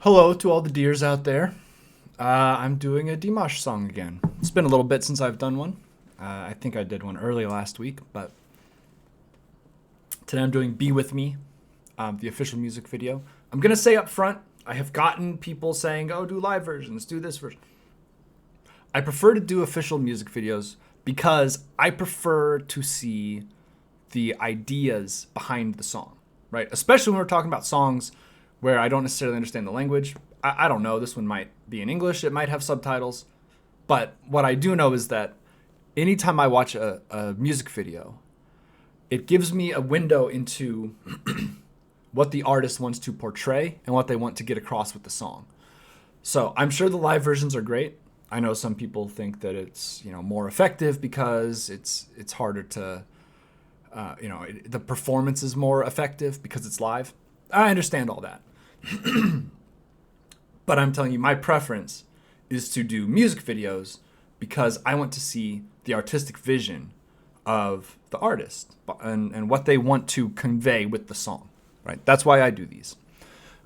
Hello to all the deers out there. I'm doing a DIMASH song again. It's been a little bit since I've done one. I think I did one early last week, but today I'm doing Be With Me, the official music video. I'm going to say up front, I have gotten people saying, oh, do live versions, do this version. I prefer to do official music videos because I prefer to see the ideas behind the song, right? Especially when we're talking about songs where I don't necessarily understand the language. I don't know. This one might be in English. It might have subtitles. But what I do know is that anytime I watch a music video, it gives me a window into what the artist wants to portray and what they want to get across with the song. So I'm sure the live versions are great. I know some people think that it's more effective because it's harder to, the performance is more effective because it's live. I understand all that. But I'm telling you, my preference is to do music videos because I want to see the artistic vision of the artist and what they want to convey with the song, right? That's why I do these.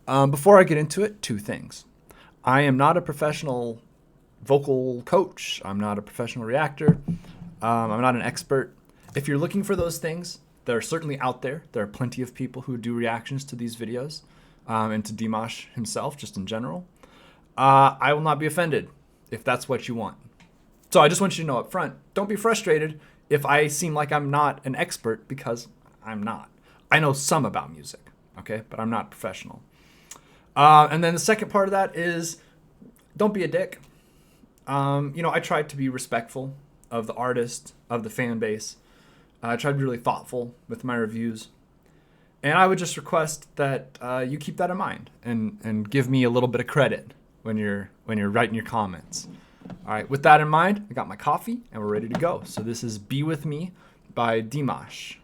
Before I get into it, two things. I am not a professional vocal coach. I'm not a professional reactor. I'm not an expert. If you're looking for those things, they're certainly out there. There are plenty of people who do reactions to these videos and to DIMASH himself, just in general. I will not be offended if that's what you want. So I just want you to know up front, don't be frustrated if I seem like I'm not an expert, because I'm not. I know some about music, okay, but I'm not professional. And then the second part of that is don't be a dick. I tried to be respectful of the artist, of the fan base. I tried to be really thoughtful with my reviews. And I would just request that you keep that in mind and give me a little bit of credit when you're writing your comments. All right, with that in mind, I got my coffee and we're ready to go. So this is Be With Me by DIMASH.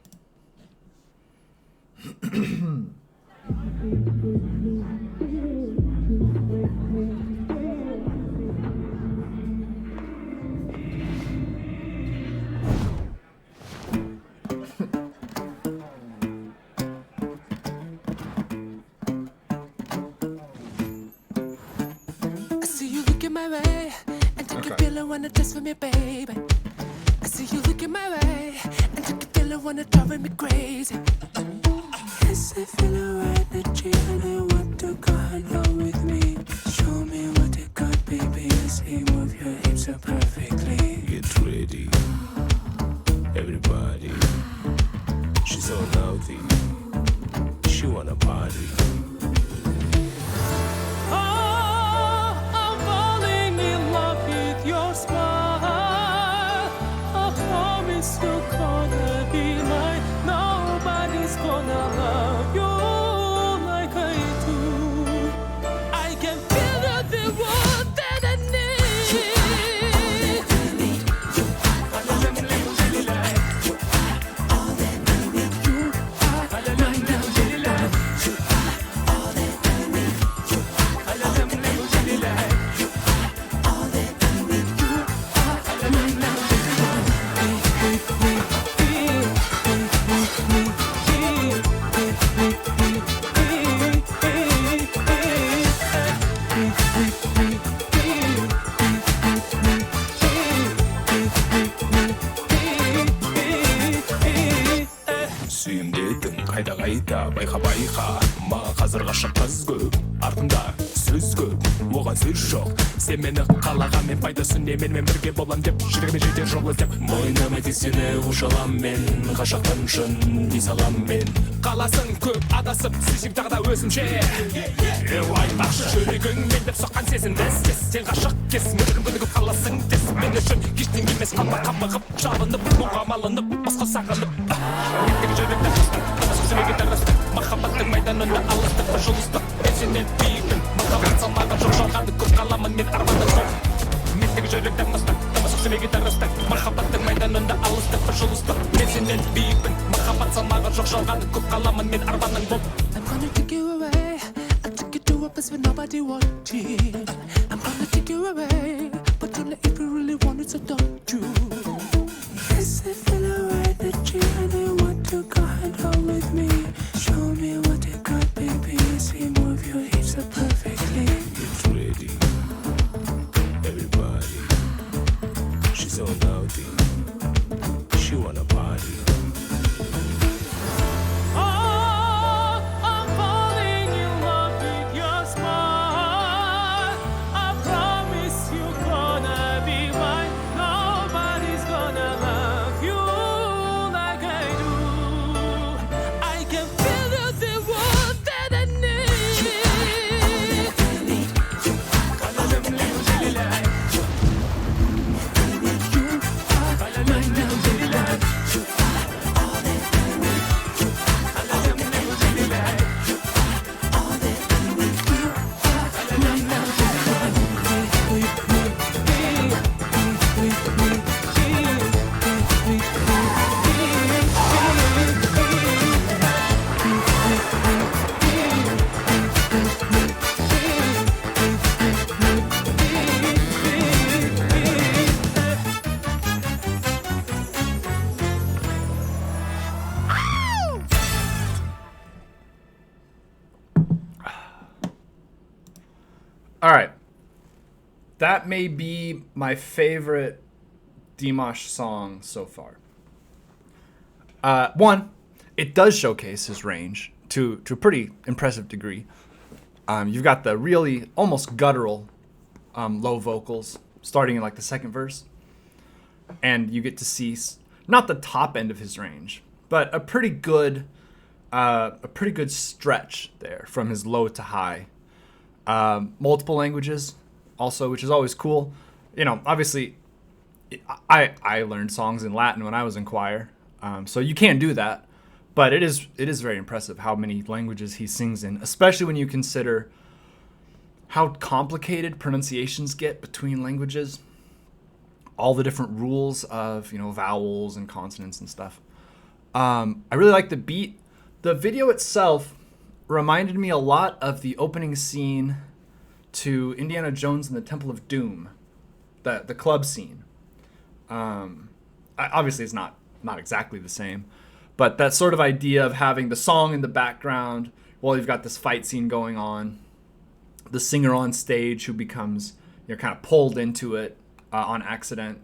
My way and take a feel wanna dance with me, baby. I see you looking my way and take a feel wanna drive me crazy. Yes, I feel a right energy and I want to go hang out with me. Show me what you got, baby. I see move your hips so perfectly. Get ready, everybody. She's so lousy. She wanna party. You're gonna be mine. Nobody's gonna love you like I do. I can feel the world that I need. You are all that I need. You are all that I need. You are all that I need. You are all that I need. You are all that I need. You are all that I need. Сүйемдедің қайда байқа маған қазір ғашық қыз көп, артында сөз көп, оған сөз жоқ. Сен мені қалағанмен пайдасы не, менімен бірге болам деп жүрегіме жетер жол іздеп. Мойныма тек сені ұшалам мен, ғашықтан шын дей салам мен. Қаласың көп адасып, сүйсем тағы да өзімше. Айтпақшы жүрегің мен деп соққан сезім дес. Сен ғашық кес, мөлірім күнігіп қаласың дес. Мен үшін ештеңе емес, қамығып, жабынып, мұғам алынып, басқа сағынып. Мендегі жүректі қыстың, сүзімеге тәрістік. Махаббаттың майданында алыстық бір жұлыстық. Мен сенен биікпін, махаббат салмағы жоқ, жалғанды көп қаламын мен арманым сол. Мендегі жүректі қыстың, сүзімеге тәрістік. Махаббаттың майданында алыстық бір жұлыстық. Мен сенен биікпін, махаббат салмағы жоқ, жалғанды көп қаламын мен арманым бол. I'm gonna take you away. I take you to a place where nobody watching. I'm gonna take you away, but only if you really want it, so don't you. Yes, I feel a right energy and I want to go hang out with me. Show me what you got, baby. I see move your hips so perfectly. All right. That may be my favorite DIMASH song so far. One, it does showcase his range to a pretty impressive degree. You've got the really almost guttural low vocals starting in like the second verse, and you get to see not the top end of his range, but a pretty good stretch there from his low to high. Multiple languages also, which is always cool. You know, obviously, I learned songs in Latin when I was in choir, so you can do that. But it is very impressive how many languages he sings in, especially when you consider how complicated pronunciations get between languages. All the different rules of, you know, vowels and consonants and stuff. I really like the beat. The video itself reminded me a lot of the opening scene to Indiana Jones and the Temple of Doom, the club scene. Obviously, it's not exactly the same, but that sort of idea of having the song in the background while you've got this fight scene going on, the singer on stage who becomes, you know, kind of pulled into it on accident.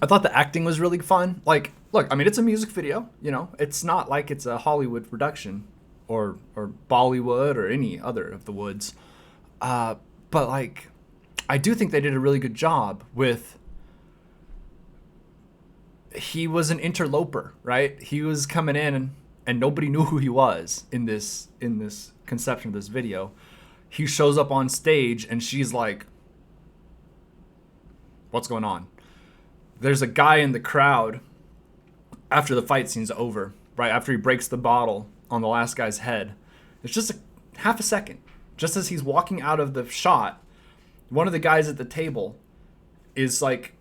I thought the acting was really fun. Like, look, I mean, it's a music video, you know. It's not like it's a Hollywood production or Bollywood or any other of the woods. But, like, I do think they did a really good job with... He was an interloper, right? He was coming in and nobody knew who he was in this conception of this video. He shows up on stage and she's like, what's going on? There's a guy in the crowd after the fight scene's over, right after he breaks the bottle on the last guy's head. It's just half a second. Just as he's walking out of the shot, one of the guys at the table is like,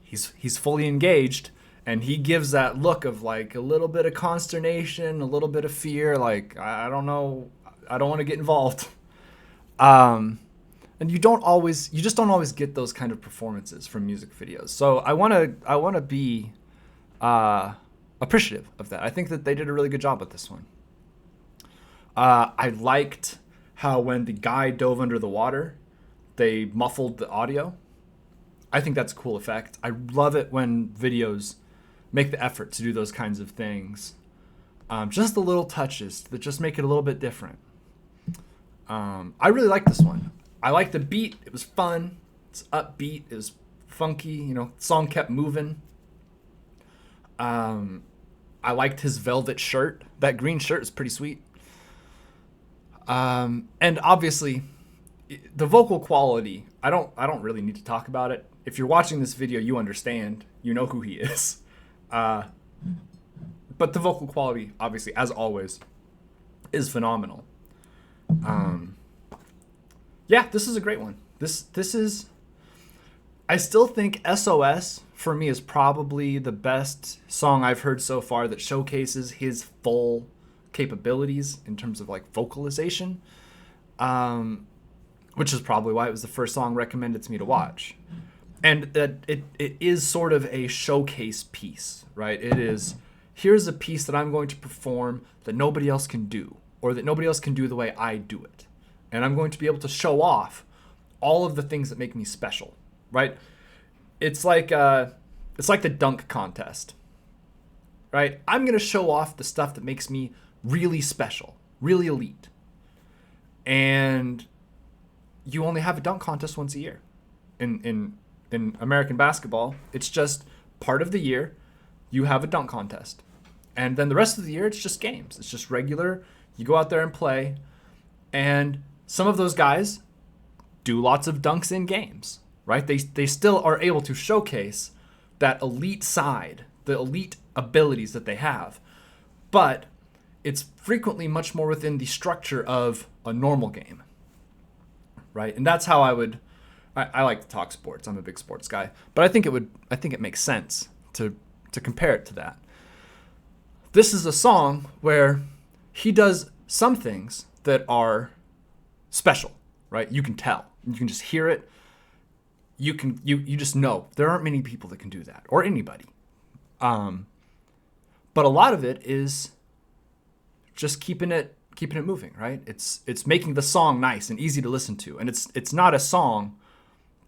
he's fully engaged. And he gives that look of like a little bit of consternation, a little bit of fear, like, I don't know, I don't want to get involved. And you just don't always get those kind of performances from music videos. So I want to be appreciative of that. I think that they did a really good job with this one. I liked how when the guy dove under the water, they muffled the audio. I think that's a cool effect. I love it when videos make the effort to do those kinds of things. Just the little touches that just make it a little bit different. I really like this one. I like the beat. It was fun. It's upbeat. It was funky. You know, the song kept moving. I liked his velvet shirt. That green shirt is pretty sweet. And obviously, the vocal quality, I don't really need to talk about it. If you're watching this video, you understand. You know who he is. But the vocal quality, obviously, as always, is phenomenal. Yeah, this is a great one. This is... I still think SOS, for me, is probably the best song I've heard so far that showcases his full capabilities in terms of, like, vocalization. Which is probably why it was the first song recommended to me to watch. And that it is sort of a showcase piece, right? It is, here's a piece that I'm going to perform that nobody else can do, or that nobody else can do the way I do it. And I'm going to be able to show off all of the things that make me special, right? It's like the dunk contest, right? I'm going to show off the stuff that makes me really special, really elite. And you only have a dunk contest once a year. In American basketball, it's just part of the year you have a dunk contest. And then the rest of the year, it's just games. It's just regular. You go out there and play. And some of those guys do lots of dunks in games, right? They still are able to showcase that elite side, the elite abilities that they have. But it's frequently much more within the structure of a normal game, right? And that's how I like to talk sports. I'm a big sports guy, but I think it makes sense to compare it to that. This is a song where he does some things that are special, right? You can tell. You can just hear it. You just know there aren't many people that can do that, or anybody. But a lot of it is just keeping it keeping it moving, right? It's making the song nice and easy to listen to. And it's not a song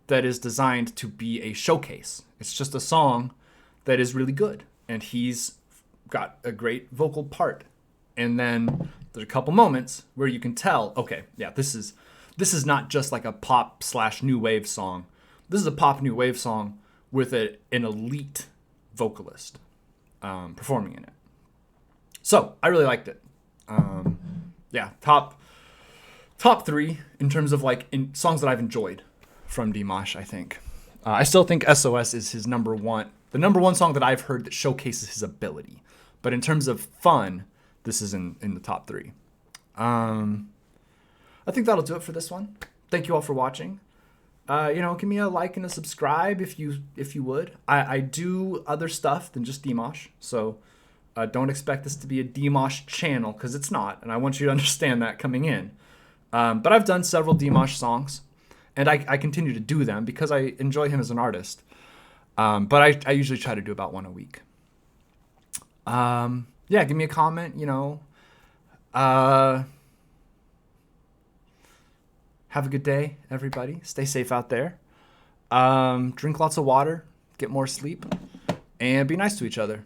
that is designed to be a showcase. It's just a song that is really good. And he's got a great vocal part. And then there's a couple moments where you can tell, okay, yeah, this is not just like a pop / new wave song. This is a pop new wave song with an elite vocalist performing in it. So I really liked it. Yeah, top 3 in terms of like in songs that I've enjoyed from DIMASH, I think. I still think SOS is his number one song that I've heard that showcases his ability. But in terms of fun, this is in the top 3. I think that'll do it for this one. Thank you all for watching. Give me a like and a subscribe if you would. I do other stuff than just DIMASH, so don't expect this to be a DIMASH channel, because it's not, and I want you to understand that coming in. But I've done several DIMASH songs, and I continue to do them because I enjoy him as an artist. But I usually try to do about one a week. Yeah, give me a comment, have a good day, everybody. Stay safe out there. Drink lots of water, get more sleep, and be nice to each other.